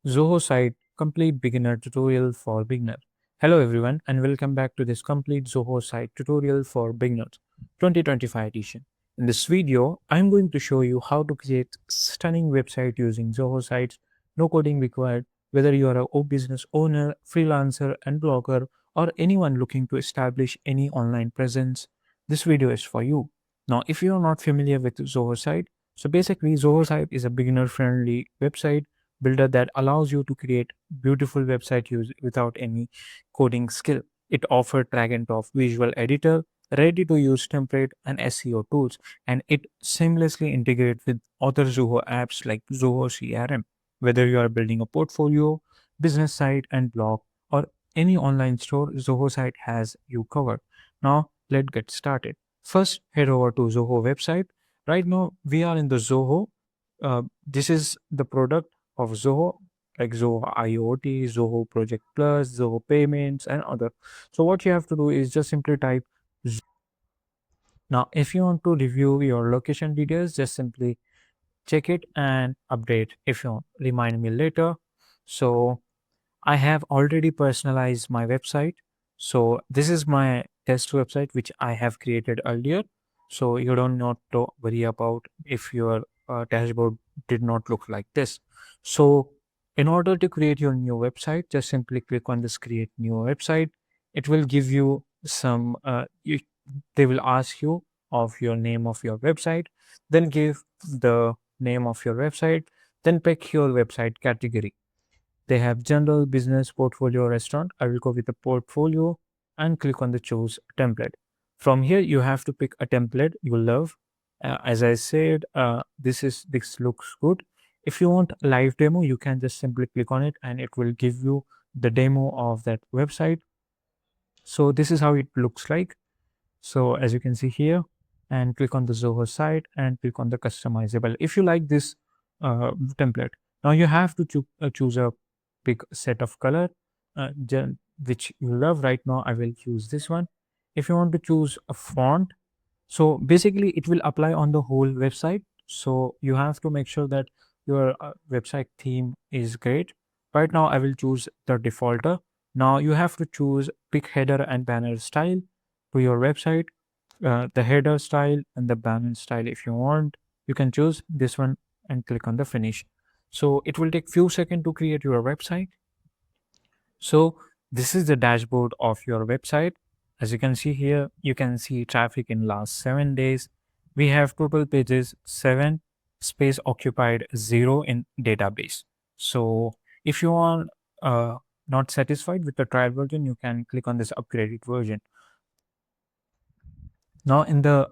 Zoho Site Complete Beginner Tutorial for Beginner. Hello everyone and welcome back to this complete Zoho Site tutorial for beginners 2025 edition. In this video, I'm going to show you how to create stunning website using Zoho Sites, no coding required, whether you are a business owner, freelancer and blogger or anyone looking to establish any online presence. This video is for you. Now, if you are not familiar with Zoho Site, so basically Zoho Site is a beginner friendly website builder that allows you to create beautiful website use without any coding skill. It offers drag and drop visual editor, ready to use template and SEO tools, and it seamlessly integrates with other Zoho apps like Zoho CRM. Whether you are building a portfolio, business site and blog, or any online store, Zoho site has you covered. Now let's get started. First, head over to Zoho website. Right now we are in the Zoho. This is the product of Zoho, like Zoho IoT, Zoho Project Plus, Zoho Payments, and other. So what you have to do is just simply type. Now, if you want to review your location details, just simply check it and update if you remind me later. So I have already personalized my website. So this is my test website which I have created earlier. So you don't not to worry about if your dashboard did not look like this. So in order to create your new website, just simply click on this create new website. It will give you some they will ask you of your name of your website, then give the name of your website, then pick your website category. They have general, business, portfolio, restaurant. I will go with the portfolio and click on the choose template. From here, you have to pick a template you love. As I said, this looks good. If you want a live demo, you can just simply click on it and it will give you the demo of that website. So this is how it looks like. So as you can see here, and click on the Zoho site and click on the customizable. If you like this template, now you have to choose a big set of color which you love. Right now, I will choose this one. If you want to choose a font, so basically it will apply on the whole website. So you have to make sure that your website theme is great. Right now, I will choose the defaulter. Now you have to choose pick header and banner style to your website, the header style and the banner style. If you want, you can choose this one and click on the finish. So it will take few seconds to create your website. So this is the dashboard of your website. As you can see here, you can see traffic in last 7 days. We have total pages 7, space occupied 0 in database. So if you are not satisfied with the trial version, you can click on this upgraded version. Now in the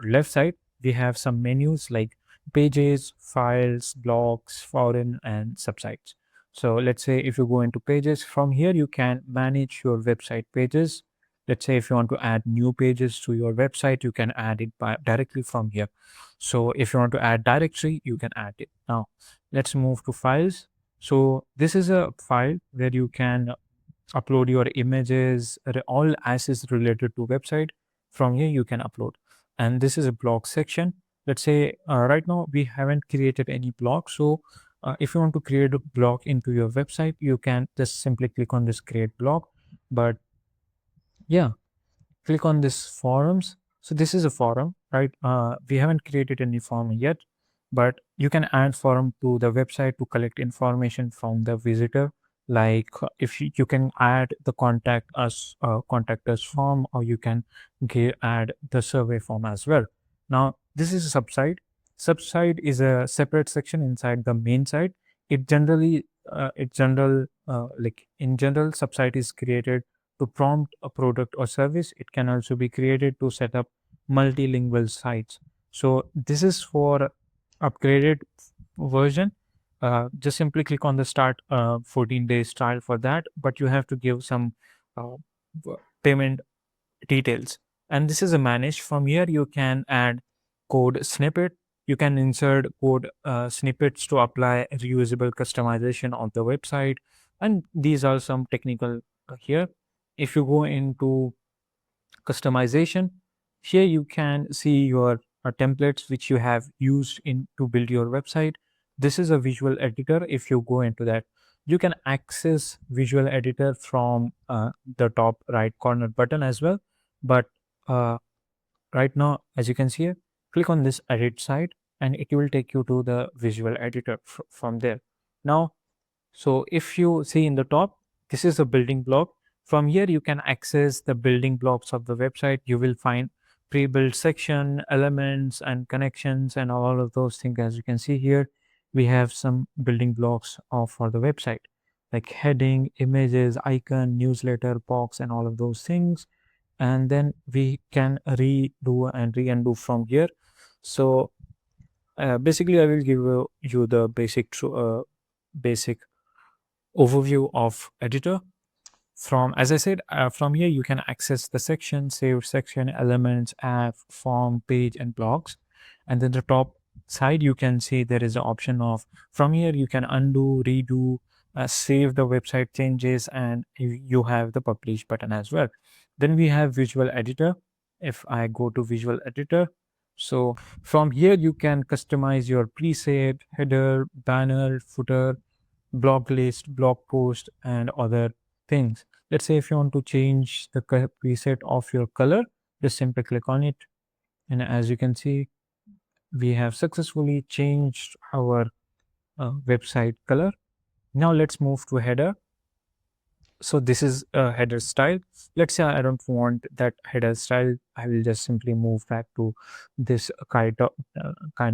left side, we have some menus like pages, files, blogs, foreign, and subsites. So let's say if you go into pages, from here you can manage your website pages. Let's say if you want to add new pages to your website, you can add it directly from here. So if you want to add directory, you can add it. Now let's move to files. So this is a file where you can upload your images, all assets related to website. From here you can upload, and this is a blog section. Let's say right now we haven't created any blog. So if you want to create a blog into your website, you can just simply click on this create blog. But yeah, click on this forums. So this is a forum, right? We haven't created any forum yet, but you can add forum to the website to collect information from the visitor. Like if you can add the contact us form, or you can add the survey form as well. Now this is a subsite. Subsite is a separate section inside the main site. Like in general, subsite is created to prompt a product or service. It can also be created to set up multilingual sites. So this is for upgraded version. Just simply click on the start 14 days trial for that, but you have to give some uh, payment details. And this is a manage. From here you can add code snippet. You can insert code snippets to apply reusable customization on the website. And these are some technical here. If you go into customization, here you can see your templates which you have used in to build your website. This is a visual editor. If you go into that, You can access visual editor from the top right corner button as well. But uh, right now, as you can see here, click on this edit site and it will take you to the visual editor from there. Now, so if you see in the top, this is a building block. From here, you can access the building blocks of the website. You will find pre-built section, elements, and connections, and all of those things. As you can see here, we have some building blocks of for the website, like heading, images, icon, newsletter, box, and all of those things. And then we can redo and re-undo from here. So basically, I will give you the basic overview of editor. From, as I said, from here you can access the section, save section, elements, app, form, page, and blogs. And then the top side you can see there is an option of, from here you can undo, redo, save the website changes, and you have the publish button as well. Then we have visual editor. If I go to visual editor, so from here you can customize your preset, header, banner, footer, blog list, blog post, and other things. Let's say if you want to change the preset of your color, just simply click on it. And as you can see, we have successfully changed our website color. Now let's move to header. So this is a header style. Let's say I don't want that header style. I will just simply move back to this kind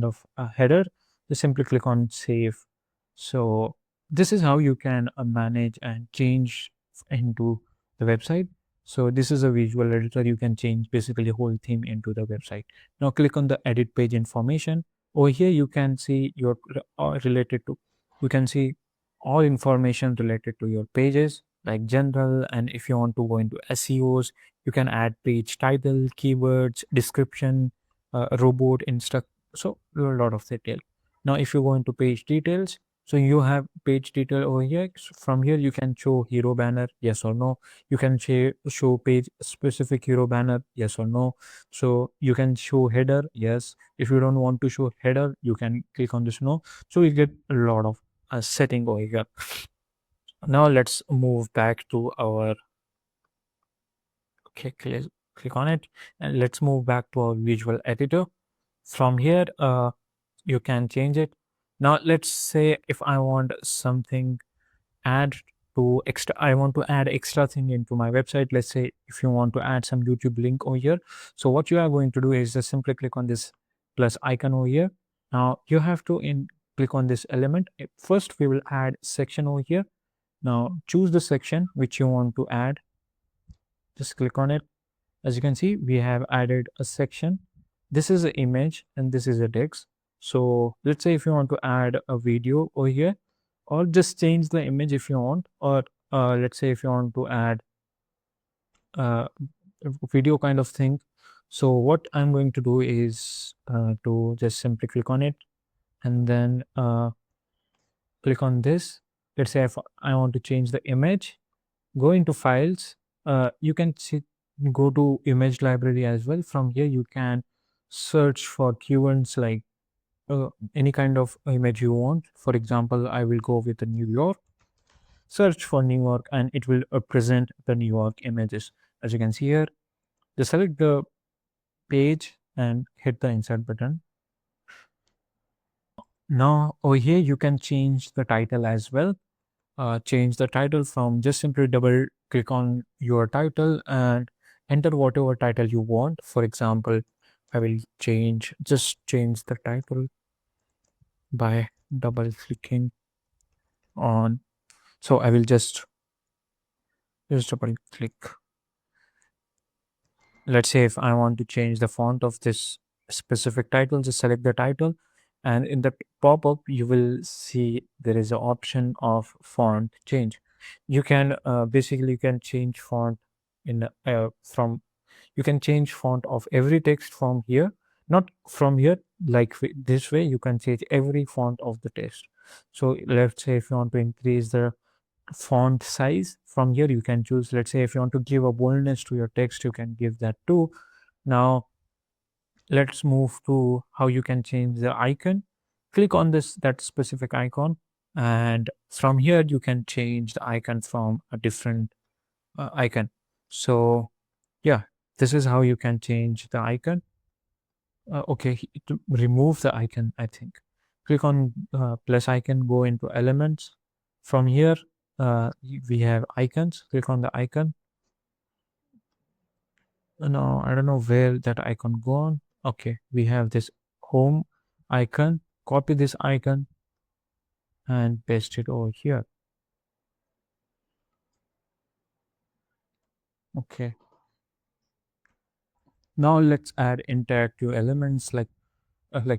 of header. Just simply click on save. So this is how you can manage and change into the website. So this is a visual editor. You can change basically whole theme into the website. Now click on the edit page information. Over here you can see your related to, you can see all information related to your pages, like general. And if you want to go into SEOs, you can add page title, keywords, description, robot instruct. So a lot of detail. Now if you go into page details, so you have page detail over here. From here you can show hero banner, yes or no. You can show page specific hero banner, yes or no. So you can show header, yes. If you don't want to show header, you can click on this no. So you get a lot of setting over here. Now let's move back to our, okay, click on it, and let's move back to our visual editor. From here you can change it. Now let's say if I want something add to extra, I want to add extra thing into my website. Let's say if you want to add some YouTube link over here, so what you are going to do is just simply click on this plus icon over here. Now you have to click on this element. First we will add section over here. Now choose the section which you want to add, just click on it. As you can see, we have added a section. This is an image and this is a text. So let's say if you want to add a video over here, or just change the image if you want, or let's say if you want to add a video kind of thing. So what I'm going to do is to just simply click on it, and then click on this. Let's say if I want to change the image, go into files. You can go to image library as well. From here you can search for keywords like any kind of image you want. For example, I will go with the New York, search for New York, and it will present the New York images. As you can see here, just select the page and hit the insert button. Now over here you can change the title as well. Change the title from, just simply double click on your title and enter whatever title you want. For example, I will just change the title by double clicking on, so I will just double click. Let's say if I want to change the font of this specific title, just select the title, and in the pop-up you will see there is an option of font change. You can basically you can change font in from, you can change font of every text from here, not from here, like this way you can change every font of the text. So let's say if you want to increase the font size, from here you can choose. Let's say if you want to give a boldness to your text, you can give that too. Now let's move to how you can change the icon. Click on that specific icon, And from here you can change the icon from a different icon. So yeah, this is how you can change the icon. Okay, to remove the icon, I think. Click on plus icon, go into elements. From here, we have icons. Click on the icon. No, I don't know where that icon gone. Okay, we have this home icon. Copy this icon and paste it over here. Okay. Now let's add interactive elements like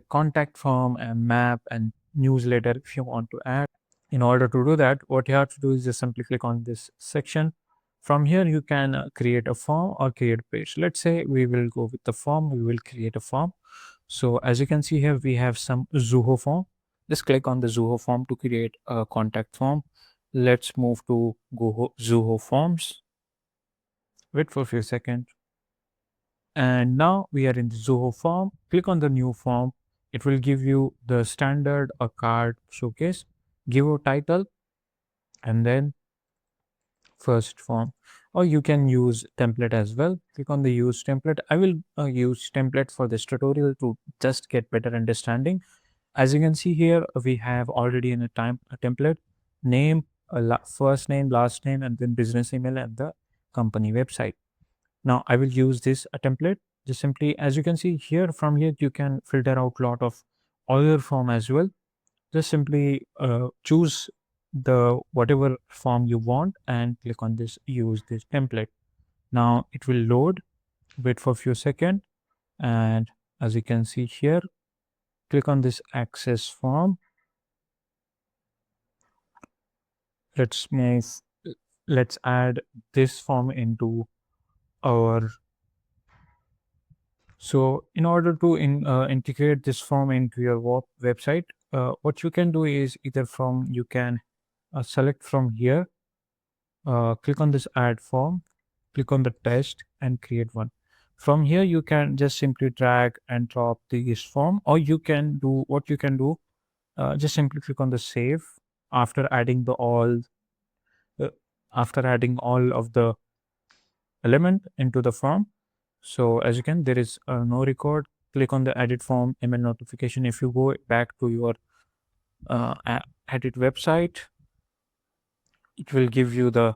contact form and map and newsletter if you want to add. In order to do that, what you have to do is just simply click on this section. From here, you can create a form or create a page. Let's say we will go with the form. We will create a form. So as you can see here, we have some Zoho form. Just click on the Zoho form to create a contact form. Let's move to Zoho Forms. Wait for a few seconds. And now we are in the Zoho form. Click on the new form. It will give you the standard or card showcase. Give a title and then first form, or you can use template as well. Click on the use template. I will use template for this tutorial to just get better understanding. As you can see here, we have already in a template name, first name, last name, and then business email and the company website. Now I will use this a template. Just simply, as you can see here, from here you can filter out lot of other form as well. Just simply choose the whatever form you want and click on this use this template. Now it will load. Wait for a few seconds, and as you can see here, click on this access form. Let's move. Let's add this form into our. So in order to integrate this form into your website, what you can do is either from you can select from here. Click on this add form, click on the test and create one. From here, you can just simply drag and drop this form, or you can do what you can do. Just simply click on the save after adding uh, all of the element into the form. So as you can, there is no record. Click on the edit form, email notification. If you go back to your edit website, it will give you the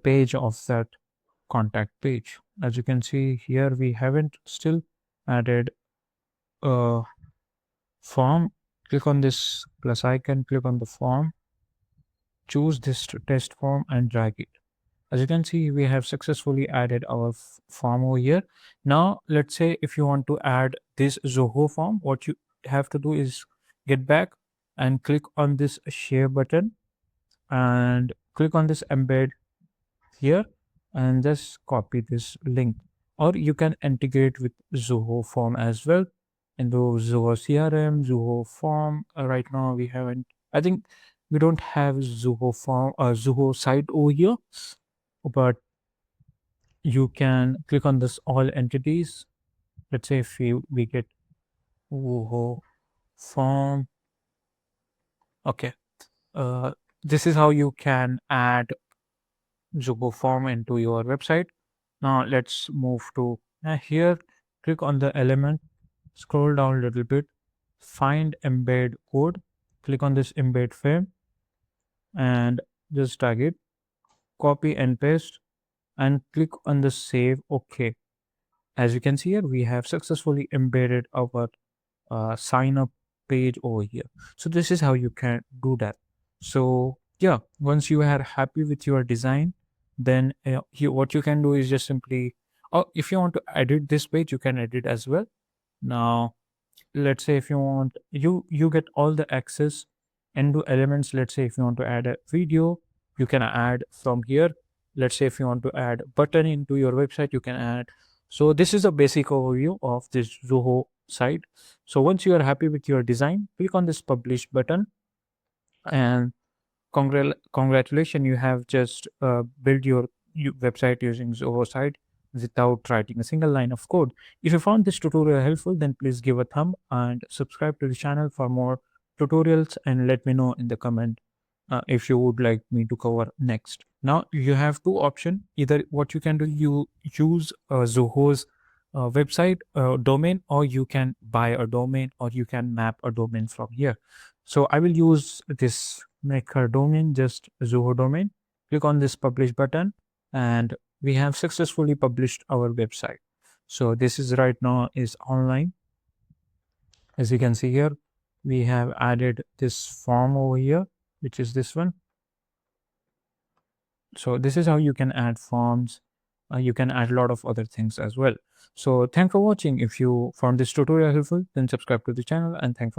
page of that contact page. As you can see here, we haven't still added a form. Click on this plus icon, click on the form, choose this test form and drag it. As you can see, we have successfully added our form over here. Now let's say if you want to add this Zoho form, what you have to do is get back and click on this share button and click on this embed here and just copy this link, or you can integrate with Zoho form as well into Zoho CRM, Zoho form. Right now we haven't, I think we don't have Zoho form or Zoho site over here, but you can click on this all entities. Let's say if we get Zoho form. Okay. This is how you can add Zoho form into your website. Now let's move to here. Click on the element, scroll down a little bit, find embed code, click on this embed frame and just tag it, copy and paste and click on the save. Okay. As you can see here, we have successfully embedded our sign up page over here. So this is how you can do that. So yeah, once you are happy with your design, then what you can do is just simply, or if you want to edit this page, you can edit as well. Now let's say if you want, you get all the access into elements. Let's say if you want to add a video, you can add from here. Let's say if you want to add button into your website, you can add. So this is a basic overview of this Zoho site. So once you are happy with your design, click on this publish button and congratulations, you have just built your website using Zoho site without writing a single line of code. If you found this tutorial helpful, then please give a thumb and subscribe to the channel for more tutorials and let me know in the comment if you would like me to cover next. Now you have two options. Either what you can do, you use Zoho's website domain, or you can buy a domain, or you can map a domain from here. So I will use this maker domain, just Zoho domain. Click on this publish button, and we have successfully published our website. So this is right now is online. As you can see here, we have added this form over here, which is this one. So this is how you can add forms. You can add a lot of other things as well. So thanks for watching. If you found this tutorial helpful, then subscribe to the channel, and thanks for